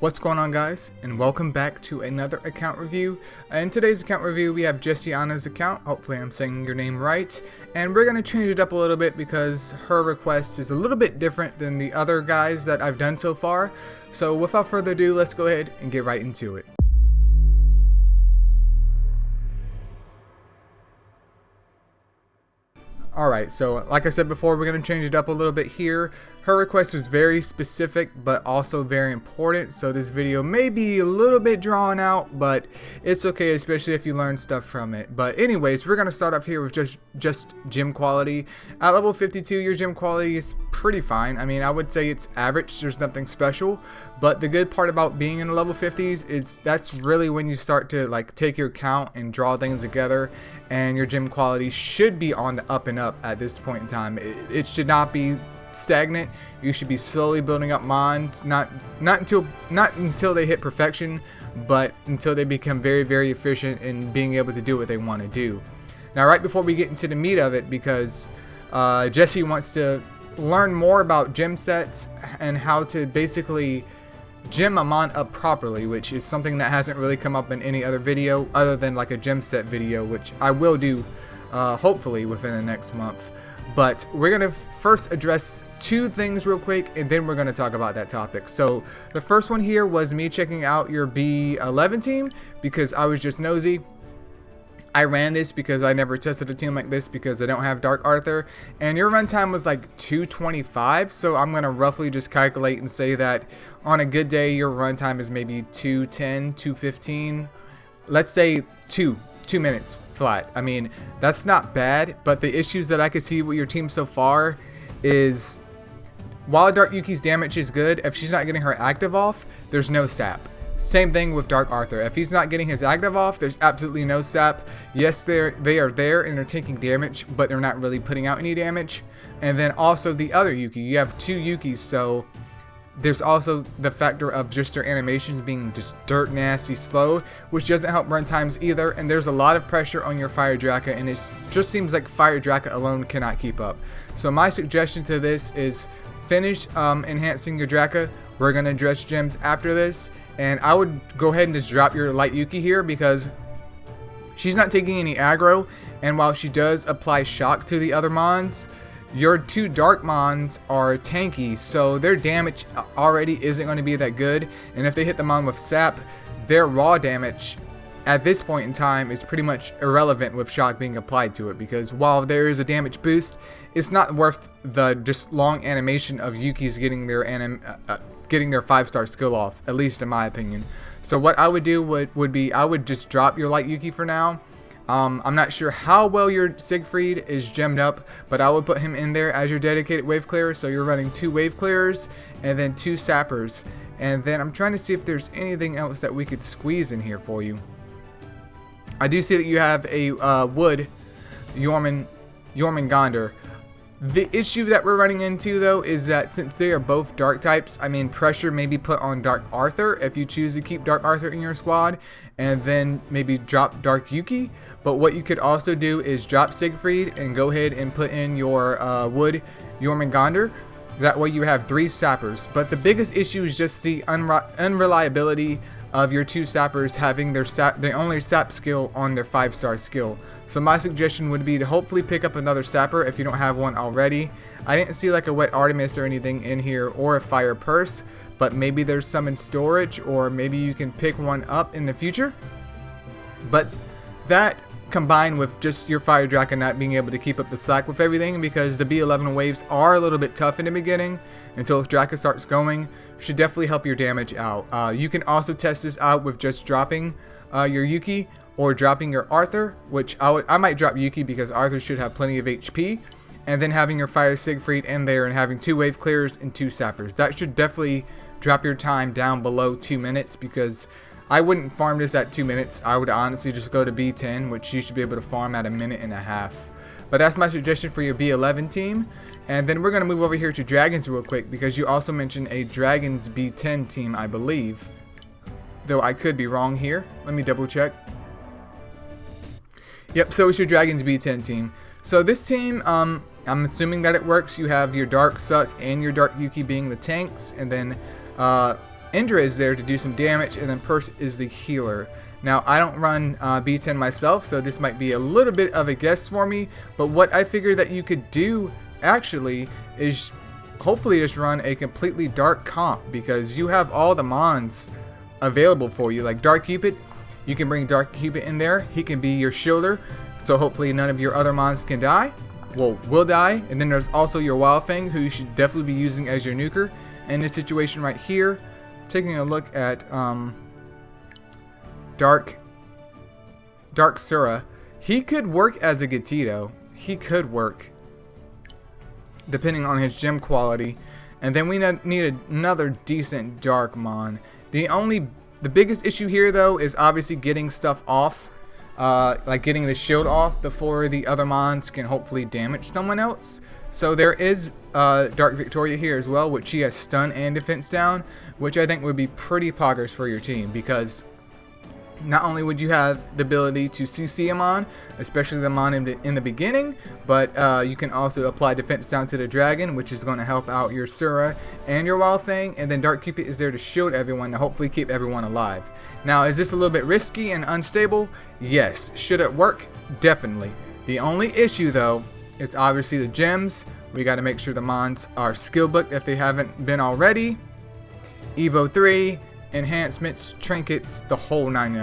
What's going on, guys, and welcome back to another account review. In today's account review we have Jessiana's account. Hopefully I'm saying your name right, and we're going to change it up a little bit because her request is a little bit different than the other guys that I've done so far. So without further ado, let's go ahead and get right into it. Alright, so like I said before, we're going to change it up a little bit here. Her request was very specific, but also very important, so this video may be a little bit drawn out, but it's okay, especially if you learn stuff from it. But anyways, we're going to start off here with just gym quality. At level 52, your gym quality is pretty fine. I mean, I would say it's average. There's nothing special, but the good part about being in the level 50s is that's really when you start to like take your count and draw things together, and your gym quality should be on the up and up at this point in time. It should not be stagnant. You should be slowly building up mons, not until they hit perfection, but until they become very efficient in being able to do what they want to do. Now, right before we get into the meat of it, because Jesse wants to learn more about gym sets and how to basically gym a mon up properly, which is something that hasn't really come up in any other video other than like a gym set video, which I will do hopefully within the next month. But we're gonna first address two things real quick, and then we're gonna talk about that topic. So the first one here was me checking out your B11 team because I was just nosy. I ran this because I never tested a team like this because I don't have Dark Arthur, and your runtime was like 225, so I'm gonna roughly just calculate and say that on a good day your runtime is maybe 210, 215. Let's say two minutes flat. I mean, that's not bad, but the issues that I could see with your team so far is while Dark Yuki's damage is good, if she's not getting her active off, there's no sap. Same thing with Dark Arthur. If he's not getting his active off, there's absolutely no sap. Yes, they are there and they're taking damage, but they're not really putting out any damage. And then also the other Yuki. You have two Yukis, so there's also the factor of just their animations being just dirt nasty slow, which doesn't help run times either. And there's a lot of pressure on your Fire Draka, and it just seems like Fire Draka alone cannot keep up. So my suggestion to this is finish enhancing your Draka. We're going to address gems after this, and I would go ahead and just drop your light Yuki here because she's not taking any aggro, and while she does apply shock to the other mons, your two dark mons are tanky, so their damage already isn't going to be that good. And if they hit the mon with sap, their raw damage at this point in time is pretty much irrelevant with shock being applied to it, because while there is a damage boost, it's not worth the just long animation of Yuki's getting their 5-star skill off, at least in my opinion. So what I would do would be I would just drop your light Yuki for now. I'm not sure how well your Siegfried is gemmed up, but I would put him in there as your dedicated wave clearer. So you're running 2 wave clearers and then 2 sappers. And then I'm trying to see if there's anything else that we could squeeze in here for you. I do see that you have a wood Yormang Gondor. The issue that we're running into though is that since they are both dark types, I mean, pressure may be put on Dark Arthur if you choose to keep Dark Arthur in your squad, and then maybe drop Dark Yuki. But what you could also do is drop Siegfried and go ahead and put in your wood Yormang Gondor. That way you have 3 sappers. But the biggest issue is just the unreliability of your 2 sappers having their only sap skill on their 5-star skill. So my suggestion would be to hopefully pick up another sapper if you don't have one already. I didn't see like a wet Artemis or anything in here, or a fire purse, but maybe there's some in storage, or maybe you can pick one up in the future. But that combined with just your Fire Draka not being able to keep up the slack with everything, because the B11 waves are a little bit tough in the beginning until Draka starts going, should definitely help your damage out. You can also test this out with just dropping your Yuki or dropping your Arthur, which I might drop Yuki because Arthur should have plenty of HP, and then having your Fire Siegfried in there and having 2 wave clearers and 2 sappers. That should definitely drop your time down below 2 minutes, because I wouldn't farm this at 2 minutes. I would honestly just go to B10, which you should be able to farm at 1.5 minutes. But that's my suggestion for your B11 team. And then we're going to move over here to Dragons real quick, because you also mentioned a Dragons B10 team, I believe. Though I could be wrong here. Let me double check. Yep, so it's your Dragons B10 team. So this team, I'm assuming that it works. You have your Dark Suck and your Dark Yuki being the tanks, and then Indra is there to do some damage, and then Purse is the healer. Now, I don't run B10 myself, so this might be a little bit of a guess for me, but what I figured that you could do, actually, is hopefully just run a completely dark comp, because you have all the mons available for you. Like Dark Cupid, you can bring Dark Cupid in there. He can be your shielder, so hopefully none of your other mons can die. Well, will die. And then there's also your Wild Fang, who you should definitely be using as your nuker. In this situation right here, taking a look at Dark Sura, he could work as a Gatito. He could work, depending on his gem quality. And then we need another decent Dark Mon. The biggest issue here, though, is obviously getting stuff off. Like getting the shield off before the other mons can hopefully damage someone else. So there is Dark Victoria here as well, which she has stun and defense down, which I think would be pretty poggers for your team, because not only would you have the ability to CC a mon, especially the mon in the beginning, but you can also apply defense down to the dragon, which is going to help out your Sura and your Wild Fang, and then Dark Cupid is there to shield everyone to hopefully keep everyone alive. Now, is this a little bit risky and unstable? Yes. Should it work? Definitely. The only issue, though, is obviously the gems. We got to make sure the mons are skill booked if they haven't been already. Evo 3, enhancements, trinkets, the whole nine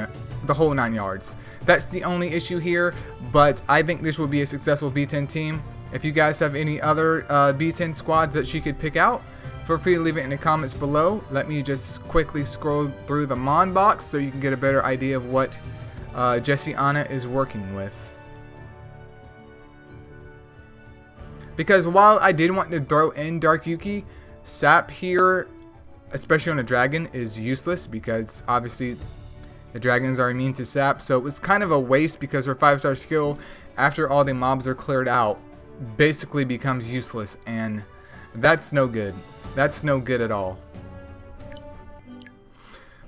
yards. That's the only issue here, but I think this will be a successful B10 team. If you guys have any other B10 squads that she could pick out, feel free to leave it in the comments below. Let me just quickly scroll through the mon box so you can get a better idea of what Jessiana is working with. Because while I did want to throw in Dark Yuki, Sap here, especially on a dragon, is useless, because obviously the dragons are immune to Sap. So it's kind of a waste, because her 5-star skill, after all the mobs are cleared out, basically becomes useless, and that's no good. That's no good at all.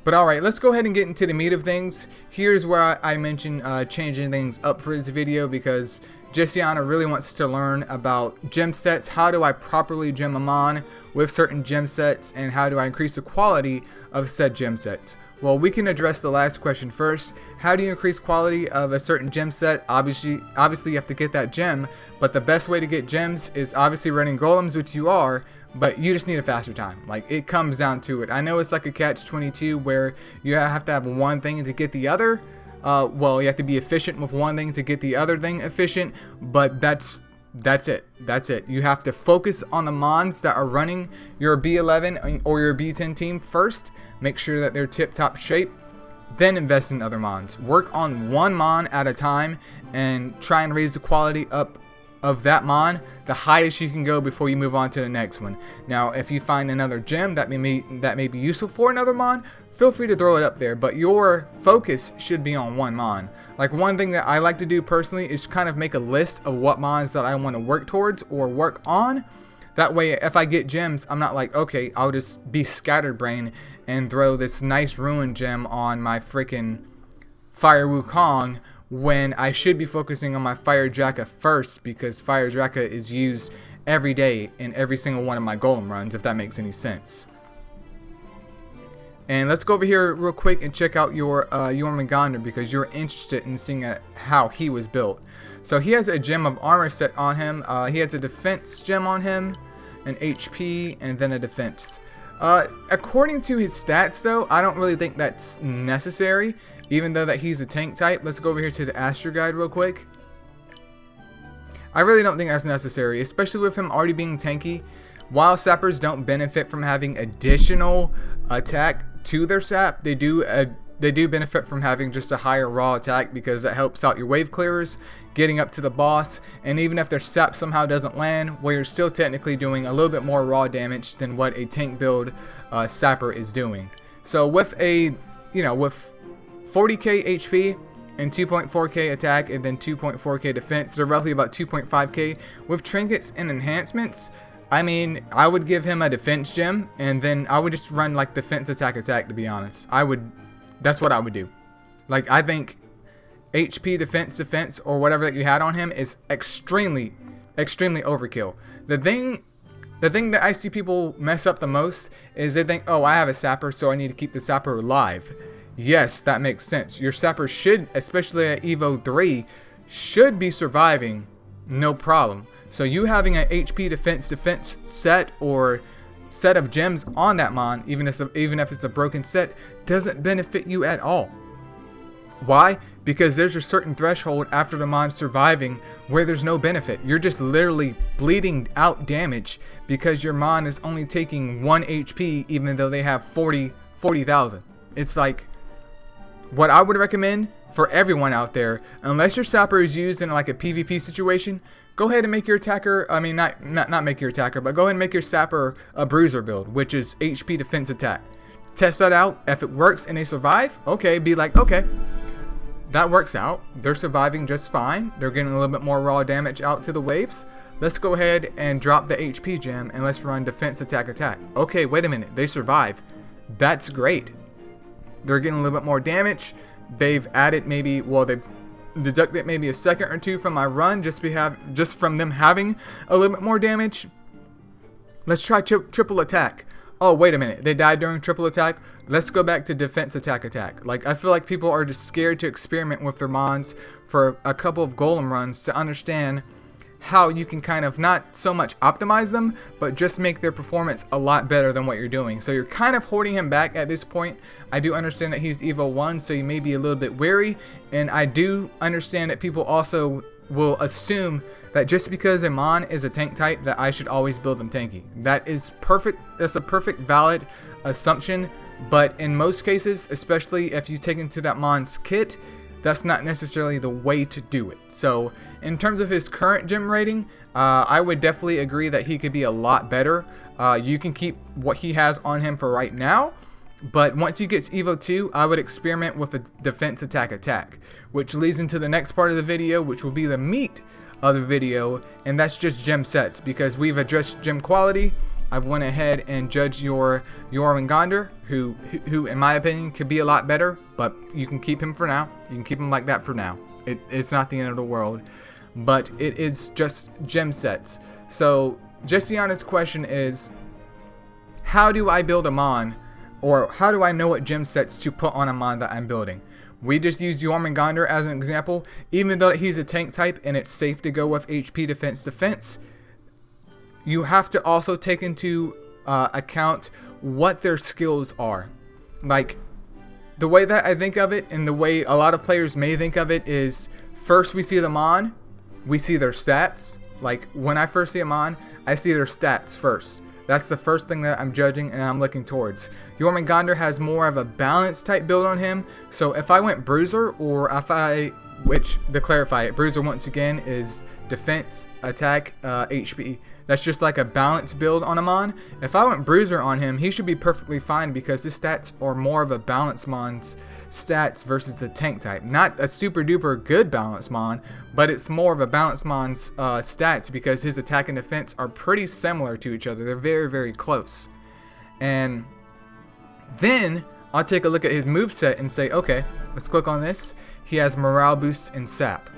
But alright, let's go ahead and get into the meat of things. Here's where I mentioned changing things up for this video, because Jessiana really wants to learn about gem sets. How do I properly gem a mon with certain gem sets, and how do I increase the quality of said gem sets? Well, we can address the last question first. How do you increase quality of a certain gem set? Obviously you have to get that gem, but the best way to get gems is obviously running golems, which you are, but you just need a faster time. Like, it comes down to it. I know it's like a catch-22 where you have to have one thing to get the other. Well, you have to be efficient with one thing to get the other thing efficient, but that's it. You have to focus on the mons that are running your B11 or your B10 team first. Make sure that they're tip-top shape, then invest in other mons. Work on one mon at a time and try and raise the quality up of that mon the highest you can go before you move on to the next one. Now, if you find another gem that may be useful for another mon, feel free to throw it up there, but your focus should be on one mon. Like, one thing that I like to do personally is kind of make a list of what mons that I want to work towards or work on. That way, if I get gems, I'm not like, okay, I'll just be scatterbrain and throw this nice ruin gem on my freaking Fire Wukong, when I should be focusing on my Fire Draka first, because Fire Draka is used every day in every single one of my golem runs, if that makes any sense. And let's go over here real quick and check out your Yormang, because you're interested in seeing how he was built. So he has a gem of armor set on him. He has a defense gem on him, an HP, and then a defense. According to his stats, though, I don't really think that's necessary, even though that he's a tank type. Let's go over here to the Astro Guide real quick. I really don't think that's necessary, especially with him already being tanky. While sappers don't benefit from having additional attack to their sap, they do benefit from having just a higher raw attack, because that helps out your wave clearers getting up to the boss. And even if their sap somehow doesn't land, well, you're still technically doing a little bit more raw damage than what a tank build sapper is doing. So with a, with 40k HP and 2.4k attack and then 2.4k defense, they're roughly about 2.5k with trinkets and enhancements. I mean, I would give him a defense gem, and then I would just run like defense attack, to be honest. That's what I would do. Like, I think HP defense or whatever that you had on him is extremely overkill. The thing The thing that I see people mess up the most is they think, oh, I have a sapper, so I need to keep the sapper alive. Yes, that makes sense. Your sapper should, especially at Evo 3, should be surviving, no problem. So you having an HP defense set or set of gems on that mon, even if it's a broken set, doesn't benefit you at all. Why? Because there's a certain threshold after the mon surviving where there's no benefit. You're just literally bleeding out damage because your mon is only taking 1 HP even though they have 40,000. It's like, what I would recommend for everyone out there, unless your sapper is used in like a PvP situation, go ahead and make your attacker, I mean not make your attacker, but go ahead and make your sapper a bruiser build, which is HP defense attack. Test that out. If it works and they survive, okay, be like, okay, that works out. They're surviving just fine. They're getting a little bit more raw damage out to the waves. Let's go ahead and drop the HP gem and let's run defense attack. Okay, wait a minute. They survive. That's great. They're getting a little bit more damage. They've added maybe, well, they've deducted maybe a second or two from my run just from them having a little bit more damage. Let's try triple attack. Oh, wait a minute. They died during triple attack. Let's go back to defense attack. Like, I feel like people are just scared to experiment with their mons for a couple of golem runs to understand how you can kind of not so much optimize them, but just make their performance a lot better than what you're doing. So you're kind of holding him back at this point. I do understand that he's Evo 1, so you may be a little bit wary. And I do understand that people also will assume that just because a mon is a tank type that I should always build them tanky. That is perfect. That's a perfect valid assumption, but in most cases, especially if you take into that mon's kit, that's not necessarily the way to do it. So in terms of his current gem rating, I would definitely agree that he could be a lot better. You can keep what he has on him for right now, but once he gets Evo 2, I would experiment with a defense attack, which leads into the next part of the video, which will be the meat of the video, and that's just gem sets. Because we've addressed gem quality, I've went ahead and judged your Yormang, who in my opinion could be a lot better, but you can keep him for now. You can keep him like that for now. It's not the end of the world, but it is just gem sets. So Jessiana's question is, how do I build a mon, or how do I know what gem sets to put on a mon that I'm building? We just used Yormang as an example. Even though he's a tank type and it's safe to go with HP defense, you have to also take into account what their skills are. Like, the way that I think of it, and the way a lot of players may think of it, is first we see the mon, we see their stats. Like, when I first see a mon, I see their stats first. That's the first thing that I'm judging and I'm looking towards. Yormang has more of a balanced type build on him. So if I went bruiser, or if which, to clarify it, bruiser once again is defense, attack, HP. That's just like a balanced build on a mon. If I went bruiser on him, he should be perfectly fine because his stats are more of a balanced mon's stats versus the tank type. Not a super duper good balanced mon, but it's more of a balanced mon's stats because his attack and defense are pretty similar to each other. They're very, very close. And then I'll take a look at his moveset and say, okay, let's click on this. He has morale boost and sap.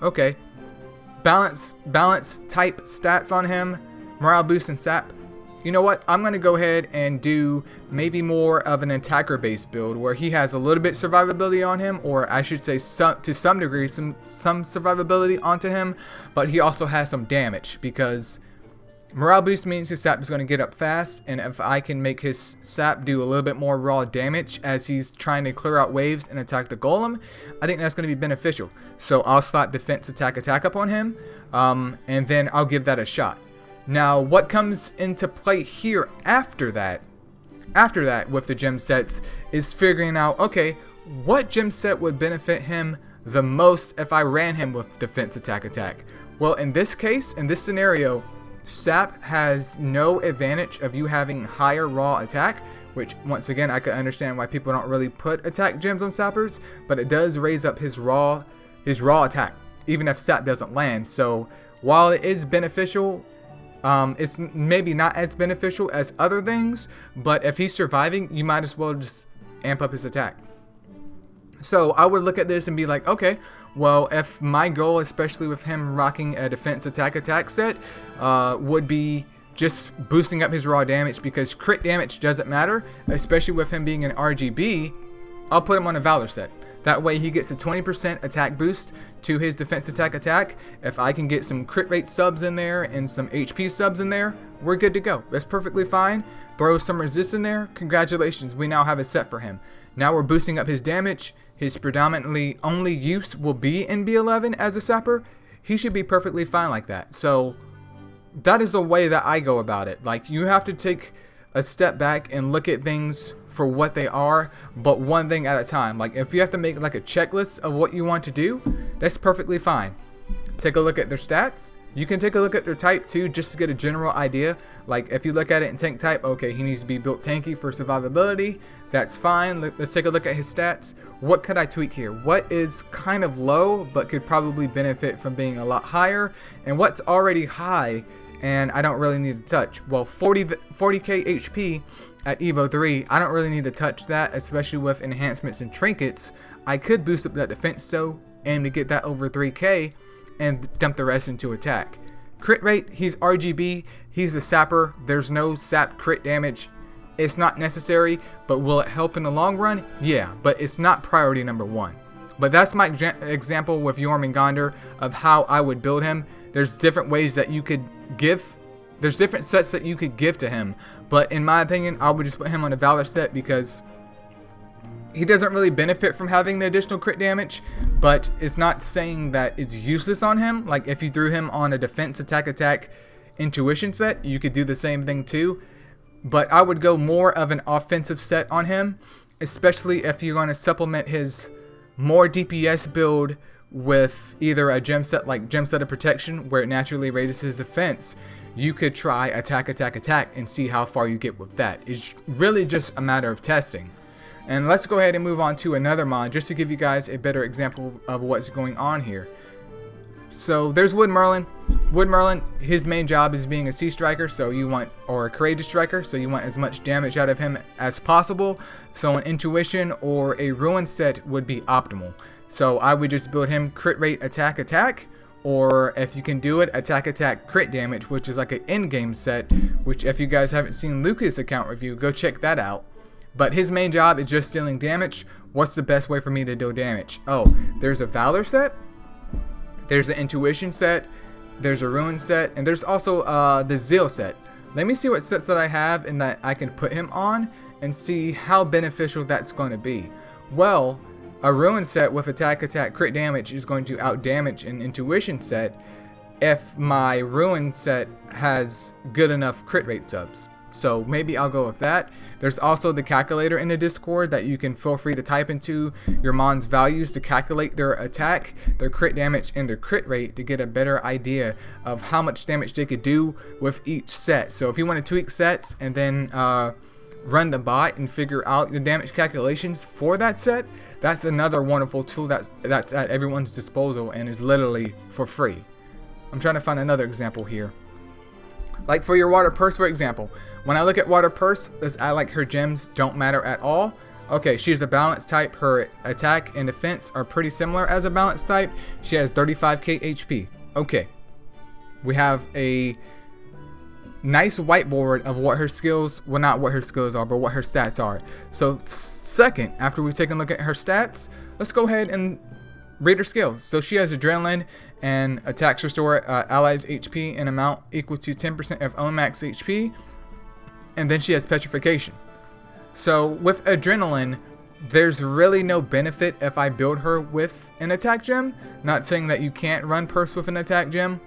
Okay. Balance type stats on him, morale boost and sap. You know what? I'm going to go ahead and do maybe more of an attacker based build where he has a little bit survivability on him, or I should say to some degree some survivability onto him, but he also has some damage because morale boost means his sap is going to get up fast, and if I can make his sap do a little bit more raw damage as he's trying to clear out waves and attack the golem, I think that's going to be beneficial. So I'll slap defense attack up on him, and then I'll give that a shot. Now what comes into play here after that with the gem sets is figuring out, okay, what gem set would benefit him the most if I ran him with defense attack. Well, in this case, in this scenario, sap has no advantage of you having higher raw attack, which once again I could understand why people don't really put attack gems on sappers, but it does raise up his raw attack even if sap doesn't land. So while it is beneficial, it's maybe not as beneficial as other things, but if he's surviving, you might as well just amp up his attack. So I would look at this and be like, okay, well, if my goal, especially with him rocking a defense attack set, would be just boosting up his raw damage, because crit damage doesn't matter, especially with him being an RGB. I'll put him on a Valor set. That way he gets a 20% attack boost to his defense attack. If I can get some crit rate subs in there and some HP subs in there, we're good to go. That's perfectly fine. Throw some resist in there. Congratulations, we now have a set for him. Now we're boosting up his damage. His predominantly only use will be in B11 as a sapper. He should be perfectly fine like that. So that is the way that I go about it. Like, you have to take a step back and look at things for what they are, but one thing at a time. Like, if you have to make like a checklist of what you want to do, that's perfectly fine. Take a look at their stats. You can take a look at their type too, just to get a general idea. Like, if you look at it in tank type, okay, he needs to be built tanky for survivability. That's fine. Let's take a look at his stats. What could I tweak here? What is kind of low but could probably benefit from being a lot higher? And what's already high and I don't really need to touch? Well, 40k HP at Evo 3, I don't really need to touch that, especially with enhancements and trinkets. I could boost up that defense though, aim to get that over 3k, and dump the rest into attack. Crit rate, he's RGB, he's a sapper, there's no sap crit damage. It's not necessary, but will it help in the long run? Yeah, but it's not priority number one. But that's my example with Yormang of how I would build him. There's different ways that you could give. There's different sets that you could give to him. But in my opinion, I would just put him on a Valor set, because he doesn't really benefit from having the additional crit damage, but it's not saying that it's useless on him. Like, if you threw him on a defense attack intuition set, you could do the same thing too. But I would go more of an offensive set on him, especially if you're going to supplement his more DPS build with either a gem set like Gem Set of Protection, where it naturally raises his defense. You could try attack and see how far you get with that. It's really just a matter of testing. And let's go ahead and move on to another mod, just to give you guys a better example of what's going on here. So there's Wood Merlin. Wood Merlin, his main job is being a Sea Striker, so you want, or a Courageous Striker, so you want as much damage out of him as possible. So an Intuition or a Ruin set would be optimal. So I would just build him crit rate attack, or if you can do it, attack crit damage, which is like an in-game set, which if you guys haven't seen Lucas' account review, go check that out. But his main job is just dealing damage. What's the best way for me to deal damage? Oh, there's a Valor set, there's an Intuition set, there's a Ruin set, and there's also the Zeal set. Let me see what sets that I have and that I can put him on and see how beneficial that's going to be. Well, a Ruin set with attack crit damage is going to outdamage an Intuition set if my Ruin set has good enough crit rate subs. So maybe I'll go with that. There's also the calculator in the Discord that you can feel free to type into your mon's values to calculate their attack, their crit damage, and their crit rate to get a better idea of how much damage they could do with each set. So if you want to tweak sets and then run the bot and figure out the damage calculations for that set, that's another wonderful tool that's at everyone's disposal and is literally for free. I'm trying to find another example here. Like for your Water Purse, for example, when I look at Water Purse, let's add like her gems don't matter at all. Okay, she's a balanced type. Her attack and defense are pretty similar as a balanced type. She has 35k HP. Okay, we have a nice whiteboard of what her skills, well, not what her skills are, but what her stats are. So second, after we've taken a look at her stats, let's go ahead and read her skills. So she has Adrenaline and attacks restore allies HP in amount equal to 10% of own max HP, and then she has Petrification. So with Adrenaline, there's really no benefit if I build her with an attack gem. Not saying that you can't run Purse with an attack gem,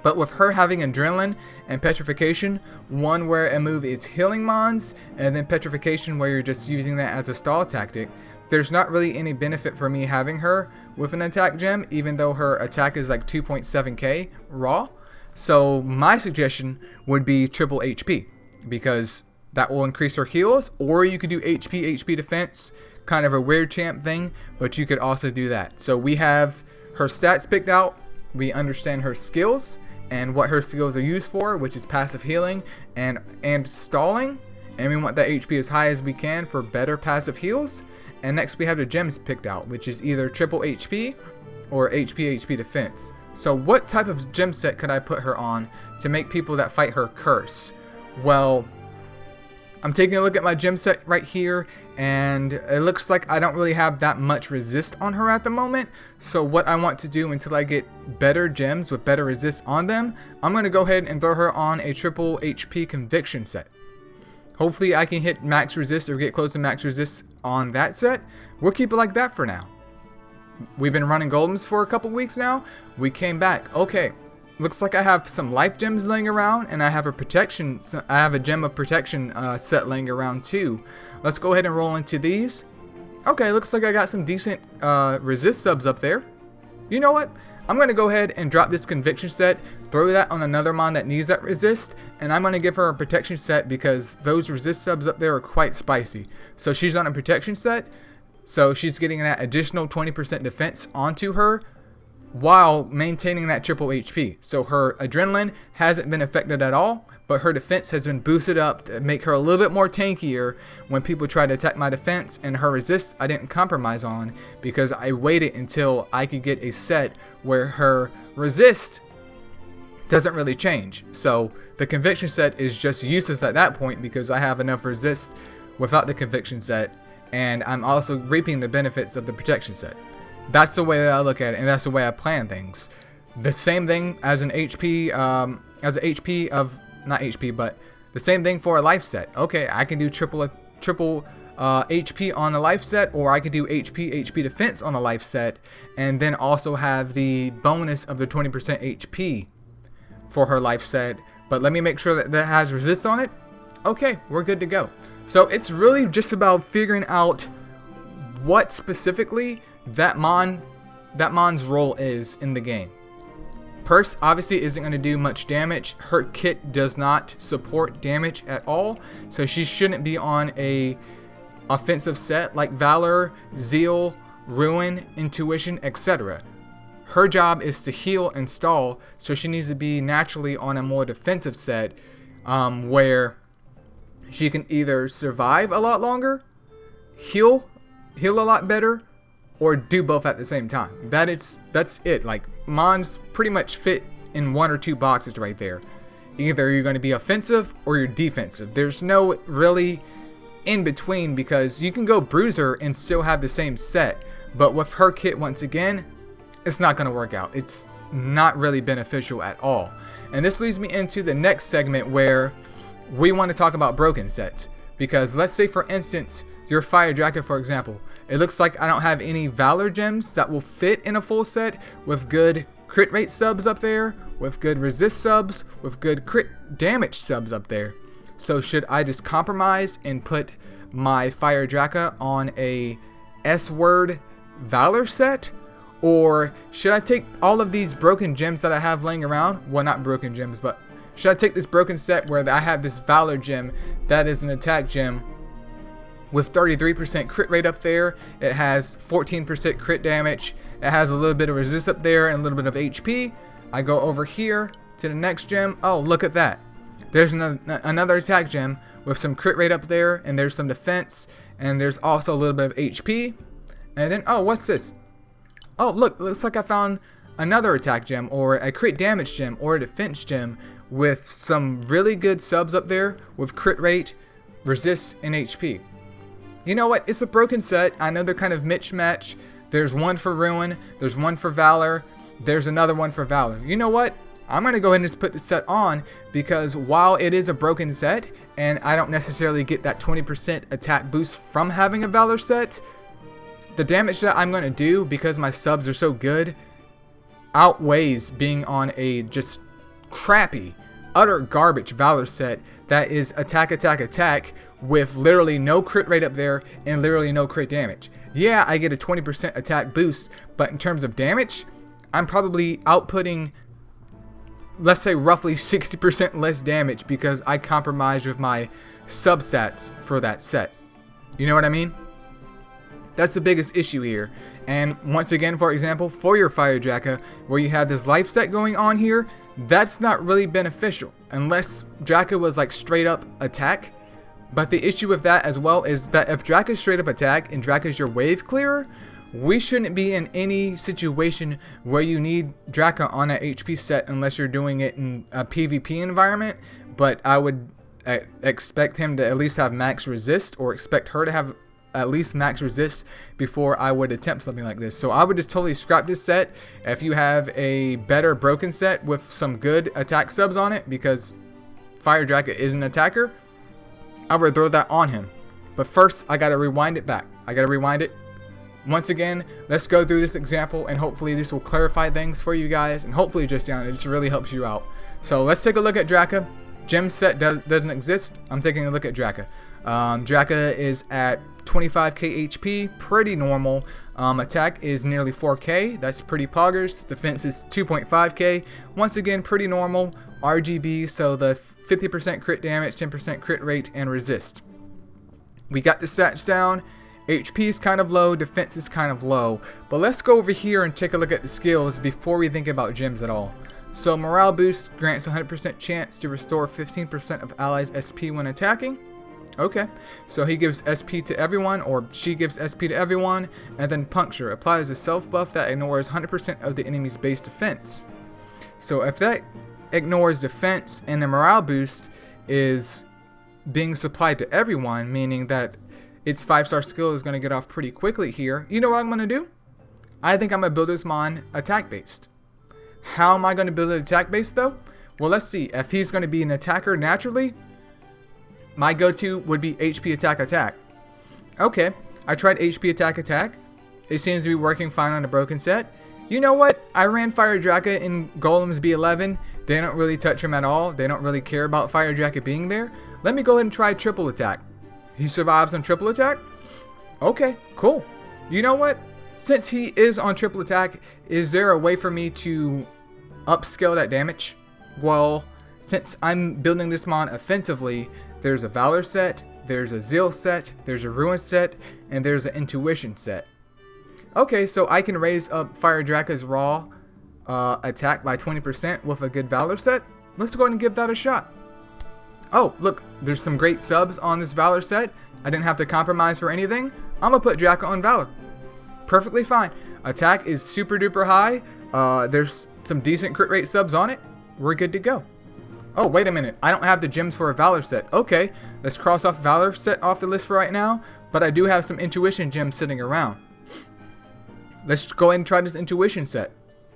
but with her having Adrenaline and Petrification, one where a move is healing mons, and then Petrification where you're just using that as a stall tactic, there's not really any benefit for me having her with an attack gem, even though her attack is like 2.7k raw. So my suggestion would be triple HP, because that will increase her heals, or you could do HP defense, kind of a weird champ thing, but you could also do that. So we have her stats picked out, we understand her skills and what her skills are used for, which is passive healing and stalling, and we want that HP as high as we can for better passive heals. And next we have the gems picked out, which is either triple HP or HP defense. So what type of gem set could I put her on to make people that fight her curse? Well, I'm taking a look at my gem set right here, and it looks like I don't really have that much resist on her at the moment. So what I want to do until I get better gems with better resist on them, I'm going to go ahead and throw her on a triple HP conviction set. Hopefully I can hit max resist or get close to max resist on that set. We'll keep it like that for now. We've been running golems for a couple weeks now. We came back. Okay. Looks like I have some life gems laying around, and I have a gem of protection set laying around too. Let's go ahead and roll into these. Okay, looks like I got some decent resist subs up there. You know what? I'm going to go ahead and drop this conviction set, throw that on another mon that needs that resist, and I'm going to give her a protection set because those resist subs up there are quite spicy. So she's on a protection set, so she's getting that additional 20% defense onto her, while maintaining that triple HP. So her adrenaline hasn't been affected at all, but her defense has been boosted up to make her a little bit more tankier when people try to attack my defense. And her resist I didn't compromise on because I waited until I could get a set where her resist doesn't really change. So the conviction set is just useless at that point because I have enough resist without the conviction set, and I'm also reaping the benefits of the protection set. That's the way that I look at it, and that's the way I plan things. The same thing as an HP, not HP, but the same thing for a life set. Okay, I can do triple HP on a life set, or I could do HP defense on a life set, and then also have the bonus of the 20% HP for her life set. But let me make sure that that has resist on it. Okay, we're good to go. So it's really just about figuring out what specifically that mon's role is in the game. Purse obviously isn't going to do much damage. Her kit does not support damage at all, so she shouldn't be on a offensive set like Valor, Zeal, Ruin, Intuition, etc. Her job is to heal and stall, so she needs to be naturally on a more defensive set, where she can either survive a lot longer, heal a lot better, or do both at the same time. That's it. Like, mons pretty much fit in one or two boxes right there. Either you're going to be offensive or you're defensive. There's no really in between, because you can go bruiser and still have the same set, but with her kit, once again, it's not going to work out. It's not really beneficial at all. And this leads me into the next segment where we want to talk about broken sets, because let's say for instance your Fire Draca, for example, it looks like I don't have any Valor gems that will fit in a full set with good crit rate subs up there, with good resist subs, with good crit damage subs up there. So should I just compromise and put my Fire Draca on a S-word Valor set? Or should I take all of these broken gems that I have laying around? Well, not broken gems, but should I take this broken set where I have this Valor gem that is an attack gem with 33% crit rate up there? It has 14% crit damage. It has a little bit of resist up there and a little bit of HP. I go over here to the next gem. Oh, look at that. There's another attack gem with some crit rate up there, and there's some defense, and there's also a little bit of HP. And then, oh, what's this? Oh, look, looks like I found another attack gem, or a crit damage gem, or a defense gem with some really good subs up there with crit rate, resist, and HP. You know what? It's a broken set. I know they're kind of mismatch. There's one for Ruin. There's one for Valor. There's another one for Valor. You know what? I'm going to go ahead and just put the set on, because while it is a broken set and I don't necessarily get that 20% attack boost from having a Valor set, the damage that I'm going to do, because my subs are so good, outweighs being on a just crappy, utter garbage Valor set that is attack, attack, attack with literally no crit rate up there and literally no crit damage. Yeah, I get a 20% attack boost, but in terms of damage, I'm probably outputting, let's say, roughly 60% less damage because I compromised with my substats for that set. You know what I mean? That's the biggest issue here. And once again, for example, for your Fire Draca, where you have this life set going on here, that's not really beneficial unless Draca was like straight up attack. But the issue with that as well is that if Draca's straight up attack and Draca's your wave clearer, we shouldn't be in any situation where you need Draka on that HP set unless you're doing it in a PvP environment. But I would expect him to at least have max resist, or expect her to have at least max resist before I would attempt something like this. So I would just totally scrap this set if you have a better broken set with some good attack subs on it, because Fire Draka is an attacker. I would throw that on him. But first, I gotta rewind it back. I gotta rewind it. Once again, let's go through this example, and hopefully this will clarify things for you guys, and hopefully Jessiana, it just really helps you out. So let's take a look at Draka. Gem set doesn't exist. I'm taking a look at Draka. Draka is at 25k HP, pretty normal. Attack is nearly 4k, that's pretty poggers. Defense is 2.5k, once again pretty normal. RGB, so the 50% crit damage, 10% crit rate, and resist. We got the stats down. HP is kind of low, defense is kind of low. But let's go over here and take a look at the skills before we think about gems at all. So morale boost grants 100% chance to restore 15% of allies' SP when attacking. Okay, so he gives SP to everyone, or she gives SP to everyone. And then puncture applies a self buff that ignores 100% of the enemy's base defense. So if that ignores defense and the morale boost is being supplied to everyone, meaning that its 5-star skill is going to get off pretty quickly here, you know what I'm going to do? I think I'm going to build this mon attack based. How am I going to build it attack based though? Well, let's see. If he's going to be an attacker naturally, my go-to would be HP attack. Okay, I tried HP attack. It seems to be working fine on the broken set. You know what? I ran Fire Draka in Golem's B11. They don't really touch him at all. They don't really care about Fire Draka being there. Let me go ahead and try triple attack. He survives on triple attack? Okay, cool. You know what? Since he is on triple attack, is there a way for me to upscale that damage? Well, since I'm building this mon offensively, there's a Valor set, there's a Zeal set, there's a Ruin set, and there's an Intuition set. Okay, so I can raise up Fire Draka's raw attack by 20% with a good Valor set. Let's go ahead and give that a shot. Oh, look, there's some great subs on this Valor set. I didn't have to compromise for anything. I'm gonna put Draka on Valor. Perfectly fine. Attack is super duper high. There's some decent crit rate subs on it. We're good to go. Oh, wait a minute. I don't have the gems for a Valor set. Okay, let's cross off Valor set off the list for right now. But I do have some Intuition gems sitting around. Let's go ahead and try this Intuition set.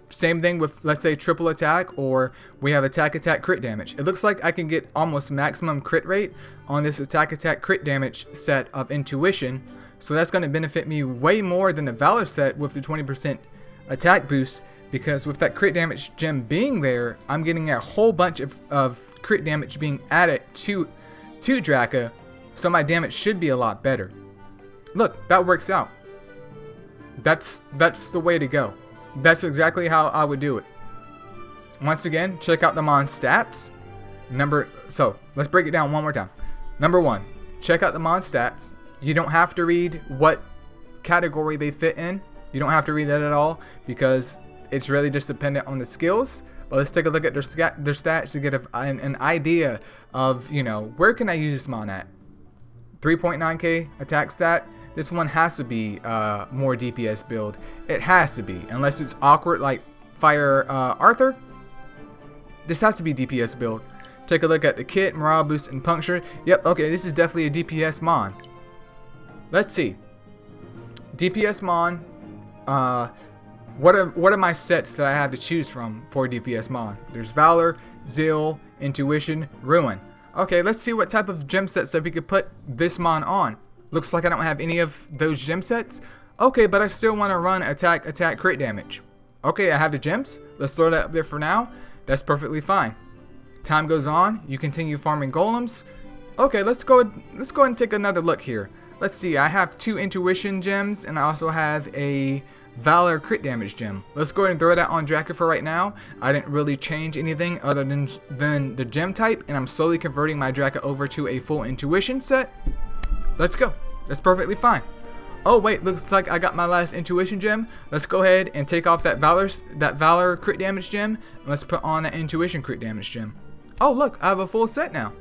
Same thing with, let's say, triple attack, or we have attack crit damage. It looks like I can get almost maximum crit rate on this attack crit damage set of Intuition. So that's going to benefit me way more than the Valor set with the 20% attack boost, because with that crit damage gem being there, I'm getting a whole bunch of crit damage being added to Draka, so my damage should be a lot better. Look, that works out. That's the way to go. That's exactly how I would do it. Once again, check out the mon stats. So let's break it down one more time. Number 1, check out the mon stats. You don't have to read what category they fit in. You don't have to read that at all, because it's really just dependent on the skills. But let's take a look at their stats to get an idea of, you know, where can I use this mon at. 3.9k attack stat. This one has to be more DPS build. It has to be, unless it's awkward like Fire Arthur. This has to be DPS build. Take a look at the kit, morale boost, and puncture. Yep, okay, this is definitely a DPS mon. Let's see. DPS mon. What are my sets that I have to choose from for DPS mon? There's Valor, Zeal, Intuition, Ruin. Okay, let's see what type of gem sets that we could put this mon on. Looks like I don't have any of those gem sets. Okay, but I still want to run attack crit damage. Okay, I have the gems. Let's throw that up there for now. That's perfectly fine. Time goes on. You continue farming golems. Okay, let's go ahead and take another look here. Let's see. I have 2 Intuition gems, and I also have a Valor crit damage gem. Let's go ahead and throw that on Draka for right now. I didn't really change anything other than the gem type, and I'm slowly converting my Draka over to a full Intuition set. Let's go. That's perfectly fine. Oh wait, looks like I got my last Intuition gem. Let's go ahead and take off that Valor crit damage gem, and let's put on that Intuition crit damage gem. Oh look, I have a full set now.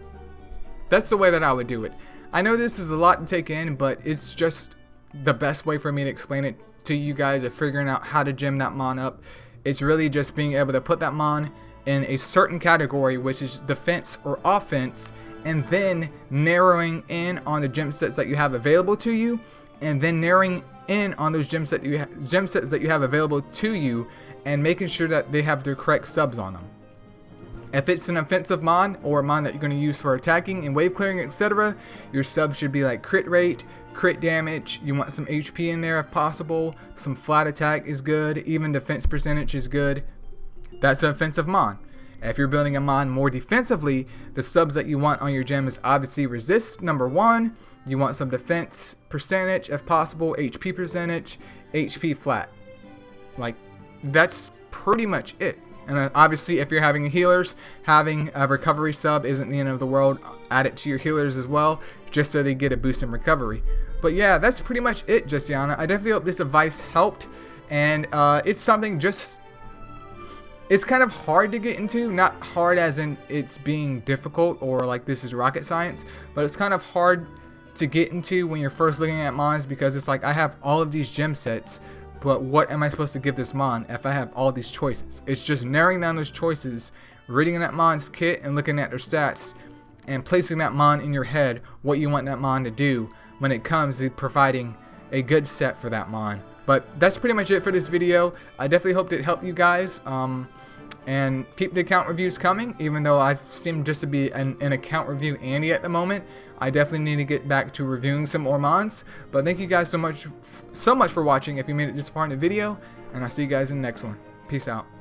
That's the way that I would do it. I know this is a lot to take in, but it's just the best way for me to explain it to you guys of figuring out how to gem that mon up. It's really just being able to put that mon in a certain category, which is defense or offense, and then narrowing in on the gem sets that you have available to you, and then narrowing in on those gem sets that you have available to you, and making sure that they have the correct subs on them. If it's an offensive mon or a mon that you're going to use for attacking and wave clearing, etc., your sub should be like crit rate, crit damage. You want some HP in there if possible. Some flat attack is good. Even defense percentage is good. That's an offensive mon. If you're building a mon more defensively, the subs that you want on your gem is obviously resist, number 1. You want some defense percentage if possible, HP percentage, HP flat. Like, that's pretty much it. And obviously, if you're having healers, having a recovery sub isn't the end of the world. Add it to your healers as well, just so they get a boost in recovery. But yeah, that's pretty much it, Jessiana. I definitely hope this advice helped. And it's something just... It's kind of hard to get into. Not hard as in it's being difficult or like this is rocket science. But it's kind of hard to get into when you're first looking at mons, because it's like I have all of these gem sets, but what am I supposed to give this mon if I have all these choices? It's just narrowing down those choices, reading that mon's kit and looking at their stats, and placing that mon in your head what you want that mon to do when it comes to providing a good set for that mon. But that's pretty much it for this video. I definitely hope it helped you guys. And keep the account reviews coming, even though I seem just to be an account review Andy at the moment. I definitely need to get back to reviewing some more mons. But thank you guys so much for watching if you made it this far in the video, and I'll see you guys in the next one. Peace out.